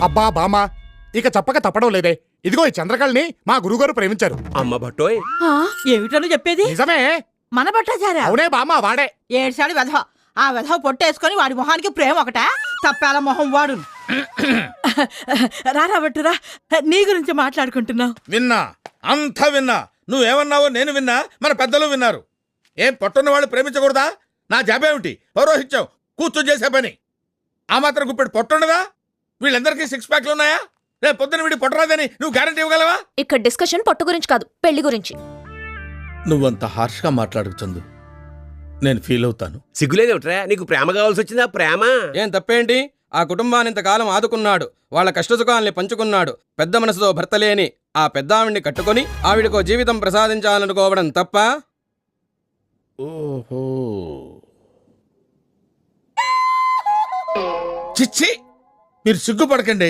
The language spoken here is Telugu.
అబ్బా బామా ఇక చెప్పక తప్పడం లేదే. ఇదిగో ఈ చంద్రకళని మా గురుగారు ప్రేమించారు. అమ్మ బట్టోయ్, ఏమిటను చెప్పేది? నిజమే. మన భట్టాచార్య? అవునే బామా, వాడే. ఏడ్చాడు వెధవ. ఆ వెధవ పొట్టేసుకొని వాడి మొహానికి ప్రేమ ఒకట, తప్పాల మొహం వాడు. రారా బట్టురా, నీ గురించి మాట్లాడుకుంటున్నావు. విన్నా, అంతా విన్నా. నువ్వేమన్నావో నేను విన్నా, మన పెద్దలు విన్నారు. ఏం పొట్టున్న వాళ్ళు ప్రేమించకూడదా? నా జాబేమిటి? పౌరోహిత్యం, కూర్చొని చేసే పని. ఆ మాత్రం గుప్పెడు పొట్టుండదా? వీళ్ళందరికీ 6 ప్యాక్లు ఉన్నాయా? రేపు పొద్దున వీడి పొట్టరాదని నువ్వు గ్యారంటీ ఇవ్వగలవా? ఇక్కడ డిస్కషన్ పొట్టు గురించి కాదు, పెళ్లి గురించి. నువ్వంత హార్ష్గా మాట్లాడకు చందు, నేను ఫీల్ అవుతాను. సిగ్గులేదేమిట్రా? నీకు ప్రేమ కావాల్సి వచ్చిందా? ప్రేమ ఏం తప్పేంటి? ఆ కుటుంబాన్ని ఇంతకాలం ఆదుకున్నాడు, వాళ్ళ కష్టసుఖాల్ని పంచుకున్నాడు. పెద్ద మనసుతో భర్త లేని ఆ పెద్ద ఆవిడ్ని కట్టుకొని ఆవిడకో జీవితం ప్రసాదించాలనుకోవడం తప్ప? ఓహో, చిచ్చి, మీరు సిగ్గుపడకండి.